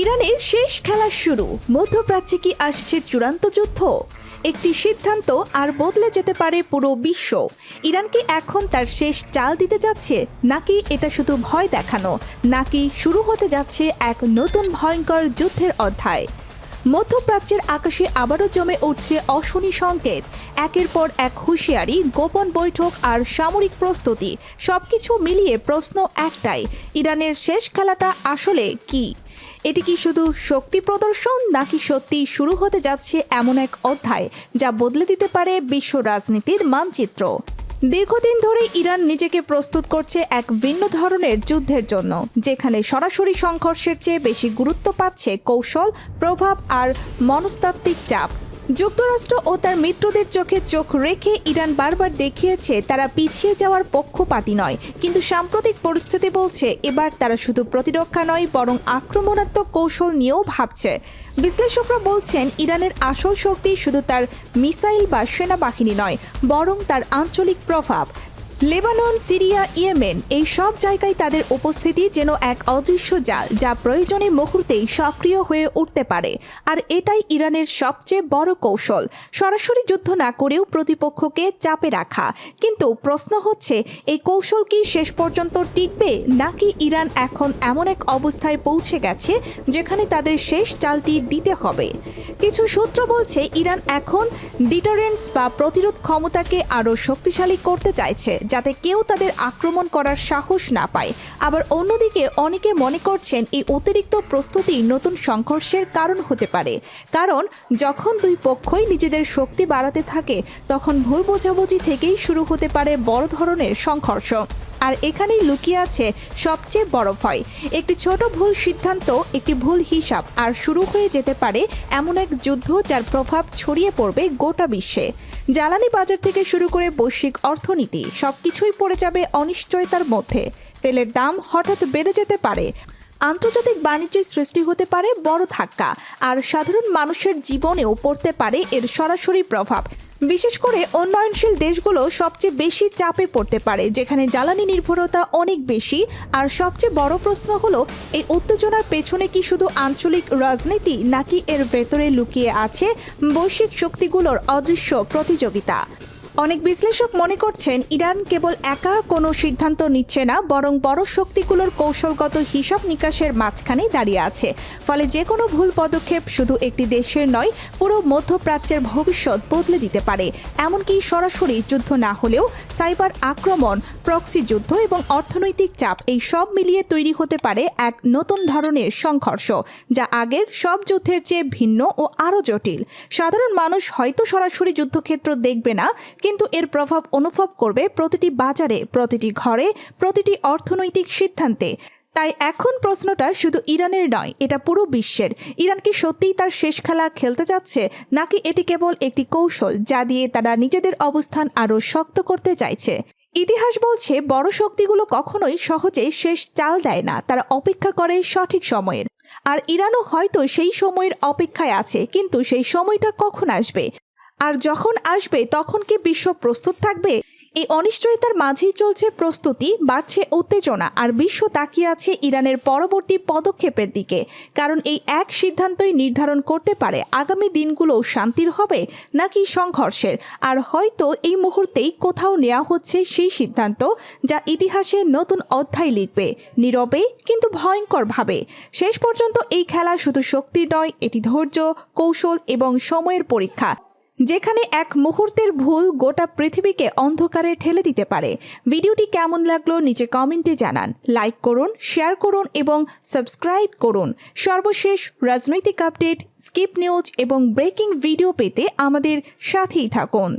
ইরানের শেষ খেলা শুরু। মধ্যপ্রাচ্যে কি আসছে চূড়ান্ত যুদ্ধ? একটি সিদ্ধান্ত আর বদলে যেতে পারে পুরো বিশ্ব। ইরান কি এখন তার শেষ চাল দিতে যাচ্ছে, নাকি এটা শুধু ভয় দেখানো, নাকি শুরু হতে যাচ্ছে এক নতুন ভয়ঙ্কর যুদ্ধের অধ্যায়? মধ্যপ্রাচ্যের আকাশে আবারও জমে উঠছে অশনি সংকেত। একের পর এক হুঁশিয়ারি, গোপন বৈঠক আর সামরিক প্রস্তুতি, সবকিছু মিলিয়ে প্রশ্ন একটাই, ইরানের শেষ খেলাটা আসলে কি? এটি কি শুধু শক্তি প্রদর্শন, নাকি সত্যি শুরু হতে যাচ্ছে এমন এক অধ্যায় যা বদলে দিতে পারে বিশ্ব রাজনীতির মানচিত্র? দীর্ঘদিন ধরে ইরান নিজেকে প্রস্তুত করছে এক ভিন্ন ধরনের যুদ্ধের জন্য, যেখানে সরাসরি সংঘর্ষের চেয়ে বেশি গুরুত্ব পাচ্ছে কৌশল, প্রভাব আর মনস্তাত্ত্বিক চাপ। যুক্তরাষ্ট্র ও তার মিত্রদের চোখে চোখ রেখে ইরান বারবার দেখিয়েছে তারা পিছিয়ে যাওয়ার পক্ষপাতী নয়, কিন্তু সাম্প্রতিক পরিস্থিতি বলছে এবার তারা শুধু প্রতিরক্ষা নয়, বরং আক্রমণাত্মক কৌশল নিয়েও ভাবছে। বিশ্লেষকরা বলছেন ইরানের আসল শক্তি শুধু তার মিসাইল বা সেনাবাহিনী নয়, বরং তার আঞ্চলিক প্রভাব। লেবানন, সিরিয়া, ইয়েমেন, এই সব জায়গায় তাদের উপস্থিতি যেন এক অদৃশ্য জাল, যা প্রয়োজনে মুহূর্তেই সক্রিয় হয়ে উঠতে পারে। আর এটাই ইরানের সবচেয়ে বড় কৌশল, সরাসরি যুদ্ধ না করেও প্রতিপক্ষকে চাপে রাখা। কিন্তু প্রশ্ন হচ্ছে, এই কৌশল কি শেষ পর্যন্ত টিকবে, নাকি ইরান এখন এমন এক অবস্থায় পৌঁছে গেছে যেখানে তাদের শেষ চালটি দিতে হবে? কিছু সূত্র বলছে ইরান এখন ডিটারেন্স বা প্রতিরোধ ক্ষমতাকে আরও শক্তিশালী করতে চাইছে, যাতে কেউ তাদের আক্রমণ করার সাহস না পায়। আবার অন্যদিকে অনেকে মনে করছেন এই অতিরিক্ত প্রস্তুতি নতুন সংঘর্ষের কারণ হতে পারে, কারণ যখন দুই পক্ষই নিজেদের শক্তি বাড়াতে থাকে তখন ভুল বোঝাবুঝি থেকেই শুরু হতে পারে বড় ধরনের সংঘর্ষ। আর এখানেই লুকিয়ে আছে সবচেয়ে বড় ভয়। একটি ছোট ভুল সিদ্ধান্ত, একটি ভুল হিসাব, আর শুরু হয়ে যেতে পারে এমন এক যুদ্ধ যার প্রভাব ছড়িয়ে পড়বে গোটা বিশ্বে। জ্বালানি বাজার থেকে শুরু করে বৈশ্বিক অর্থনীতি, সবকিছুই পড়ে যাবে অনিশ্চয়তার মধ্যে। তেলের দাম হঠাৎ বেড়ে যেতে পারে, আন্তর্জাতিক বাণিজ্যের সৃষ্টি হতে পারে বড় ধাক্কা, আর সাধারণ মানুষের জীবনেও পড়তে পারে এর সরাসরি প্রভাব। বিশেষ করে উন্নয়নশীল দেশগুলো সবচেয়ে বেশি চাপে পড়তে পারে, যেখানে জ্বালানি নির্ভরতা অনেক বেশি। আর সবচেয়ে বড় প্রশ্ন হলো, এই উত্তেজনার পেছনে কি শুধু আঞ্চলিক রাজনীতি, নাকি এর ভেতরে লুকিয়ে আছে বৈশ্বিক শক্তিগুলোর অদৃশ্য প্রতিযোগিতা? অনেক বিশ্লেষক মনে করছেন ইরান কেবল একা কোনো সিদ্ধান্ত নিচ্ছে না, বরং বড় শক্তিগুলোর কৌশলগত হিসাব নিকাশের মাঝখানেই দাঁড়িয়ে আছে। ফলে যে কোনো ভুল পদক্ষেপ শুধু একটি দেশের নয়, পুরো মধ্যপ্রাচ্যের ভবিষ্যৎ বদলে দিতে পারে। এমনকি সরাসরি যুদ্ধ না হলেও সাইবার আক্রমণ, প্রক্সি যুদ্ধ এবং অর্থনৈতিক চাপ, এই সব মিলিয়ে তৈরি হতে পারে এক নতুন ধরনের সংঘর্ষ, যা আগের সব যুদ্ধের চেয়ে ভিন্ন ও আরও জটিল। সাধারণ মানুষ হয়তো সরাসরি যুদ্ধক্ষেত্র দেখবে না, কিন্তু এর প্রভাব অনুভব করবে প্রতিটি বাজারে, প্রতিটি ঘরে, প্রতিটি অর্থনৈতিক সিদ্ধান্তে। তাই এখন প্রশ্নটা শুধু ইরানের নয়, এটা পুরো বিশ্বের। ইরান কি সত্যিই তার শেষ খেলা খেলতে যাচ্ছে, নাকি এটি কেবল একটি কৌশল যা দিয়ে তারা নিজেদের অবস্থান আরও শক্ত করতে চাইছে? ইতিহাস বলছে বড় শক্তিগুলো কখনোই সহজে শেষ চাল দেয় না, তারা অপেক্ষা করে সঠিক সময়ের। আর ইরানও হয়তো সেই সময়ের অপেক্ষায় আছে, কিন্তু সেই সময়টা কখন আসবে? আর যখন আসবে তখন কি বিশ্ব প্রস্তুত থাকবে? এই অনিশ্চয়তার মাঝেই চলছে প্রস্তুতি, বাড়ছে উত্তেজনা, আর বিশ্ব তাকিয়ে আছে ইরানের পরবর্তী পদক্ষেপের দিকে। কারণ এই এক সিদ্ধান্তই নির্ধারণ করতে পারে আগামী দিনগুলো শান্তির হবে নাকি সংঘর্ষের। আর হয়তো এই মুহূর্তেই কোথাও নেওয়া হচ্ছে সেই সিদ্ধান্ত যা ইতিহাসে নতুন অধ্যায় লিখবে, নীরবে কিন্তু ভয়ঙ্করভাবে। শেষ পর্যন্ত এই খেলা শুধু শক্তির নয়, এটি ধৈর্য, কৌশল এবং সময়ের পরীক্ষা, যেখানে এক মুহূর্তের ভুল গোটা পৃথিবীকে অন্ধকারে ঠেলে দিতে পারে। ভিডিওটি কেমন লাগলো নিচে কমেন্টে জানান, লাইক করুন, শেয়ার করুন এবং সাবস্ক্রাইব করুন। সর্বশেষ রাজনৈতিক আপডেট, স্কিপ নিউজ এবং ব্রেকিং ভিডিও পেতে আমাদের সাথেই থাকুন।